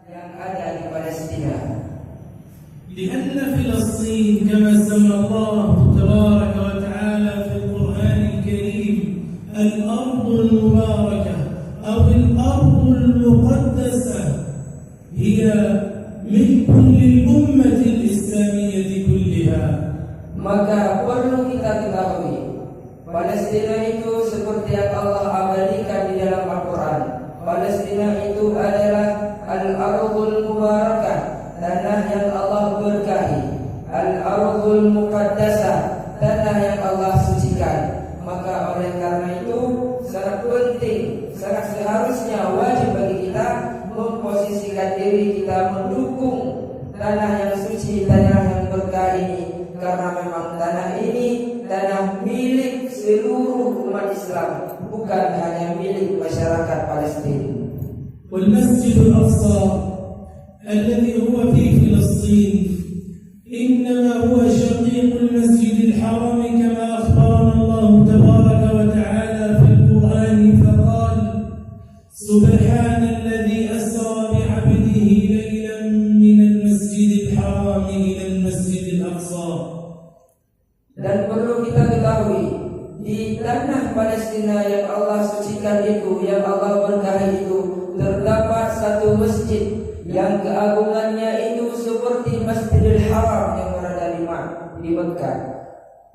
yang ada di Palestina. لأن فلسطين كما سمى الله تبارك وتعالى في القرآن الكريم الأرض المباركة أو الأرض المقدسة هي ملك للأمة الإسلامية كلها. Maka perlu kita ketahui, Palestina itu seperti yang Allah abadikan di dalam Al-Quran. Palestina itu adalah Al-Ardhul Mubarakah, tanah yang Allah berkahi. Al-Ardhul Muqaddasah, tanah yang Allah sucikan. Maka oleh karena itu sangat penting, sangat seharusnya wajib bagi kita memposisikan diri kita mendukung tanah yang suci, tanah yang berkah ini. Karena memang tanah ini tanah milik seluruh umat Islam, bukan hanya milik masyarakat Palestina. والمسجد الأقصى الذي هو في فلسطين إنما هو شقيق المسجد الحرام كما أخبرنا الله تبارك وتعالى في القرآن فقال سبحان الذي أسرى بعبده ليلا من المسجد الحرام إلى المسجد الأقصى. Dan perlu kita ketahui, di tanah Palestina yang Allah sucikan itu, yang Allah berkahi itu, terdapat satu masjid yang keagungannya itu seperti Masjidil Haram yang berada di Mekah.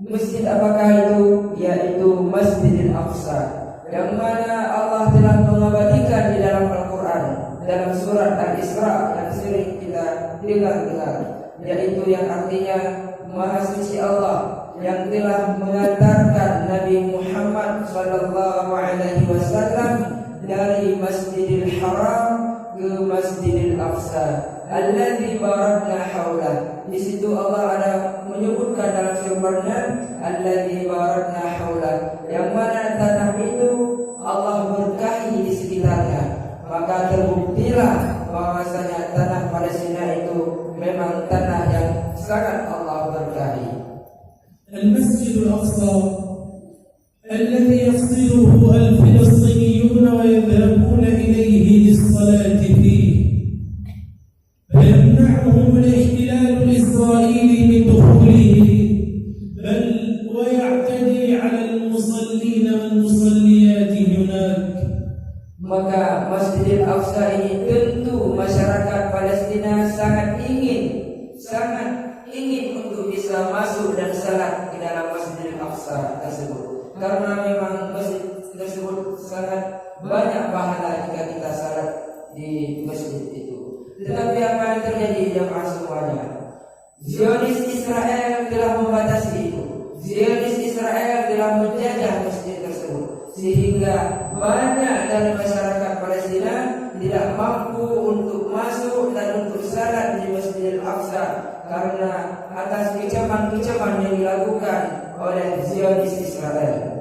Masjid apakah itu? Yaitu Masjidil Aqsa, yang mana Allah telah mengabadikan di dalam Al-Quran, dalam surat Al-Isra yang sering kita dengar, yaitu yang artinya Maha Suci Allah, yang telah mengantarkan Nabi Muhammad SAW dari Masjidil Haram ke Masjidil Aqsa alladzi barakna haulah. Di situ Allah ada menyebutkan dalam firman-Nya alladzi barakna haulah, yang mana tanah itu Allah berkahi di sekitarnya. Maka terbuktilah bahwasanya tanah Palestina itu memang tanah yang sangat Allah berkahi. المسجد الأقصى الذي يقصده الفلسطينيون ويذهبون إليه للصلاة فيه فيمنعهم الاحتلال الإسرائيلي من دخوله بل ويعتدي على المصلين والمصليات هناك. Maka Masjidil Aqsa ini tentu masyarakat Palestina sangat ingin untuk bisa masuk dan salat di dalam Masjidil Aqsa tersebut, karena memang masjid tersebut sangat banyak pahala jika kita salat di masjid itu. Tetapi apa yang terjadi jemaah semuanya? Zionis Israel telah membatasi itu. Zionis Israel telah menjajah masjid tersebut, sehingga banyak dari masyarakat Palestina tidak mampu untuk masuk dan untuk salat di Masjidil Aqsa karena atas kecaman-kecaman yang dilakukan oleh Zionis Israel.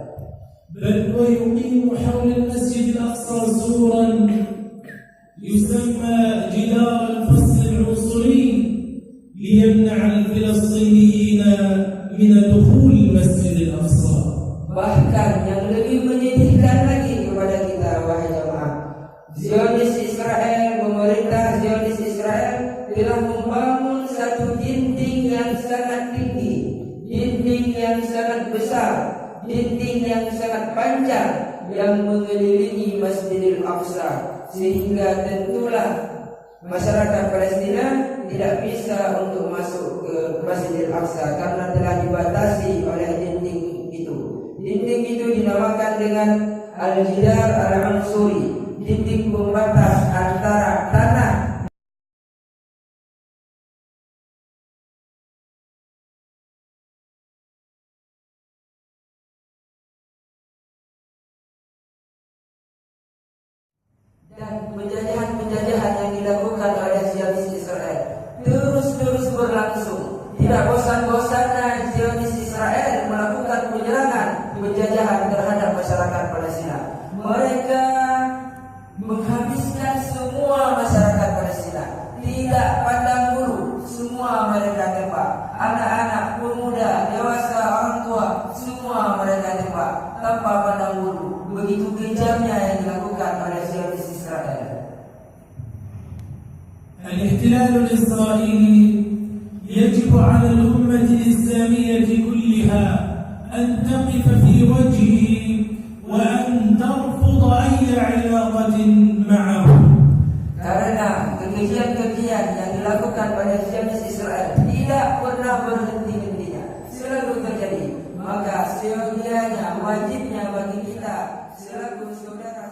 بل ويقيم حول المسجد الأقصى سورا يسمى جدار الفصل العنصري ليمنع الفلسطينيين من دخول المسجد الأقصى. Bahkan yang lebih menyedihkan lagi kepada kita, wahai jemaah, Zionis Israel, pemerintah Zionis Israel telah membangun satu dinding yang sangat tinggi, dinding yang sangat besar, dinding yang sangat panjang yang mengelilingi Masjidil Aqsa, sehingga tentulah masyarakat Palestina tidak bisa untuk masuk ke Masjidil Aqsa karena telah dibatasi oleh dinding itu. Dinding itu dinamakan dengan Al-Jidar Al-Ansuri, dinding pembatas antara tanah dan penjajahan yang dilakukan oleh Zionis Israel terus berlangsung. Tidak bosan-bosannya Zionis Israel melakukan penjajahan terhadap masyarakat Palestina. Mereka menghabiskan semua masyarakat Palestina, tidak pandang bulu, semua mereka tembak. Anak-anak, pemuda, dewasa, orang tua, semua mereka tembak tanpa pandang bulu. Begitu kejamnya yang dilakukan oleh Zionis Israel. الاحتلال الإسرائيلي يجب على الأمة الإسلامية كلها أن تقف في وجهه وأن ترفض أي علاقة معه. Karena kekejian-kekejian yang dilakukan pada Zionis Israel tidak pernah berhenti-hentinya, selalu terjadi. Maka seyogianya, wajibnya bagi kita selaku saudara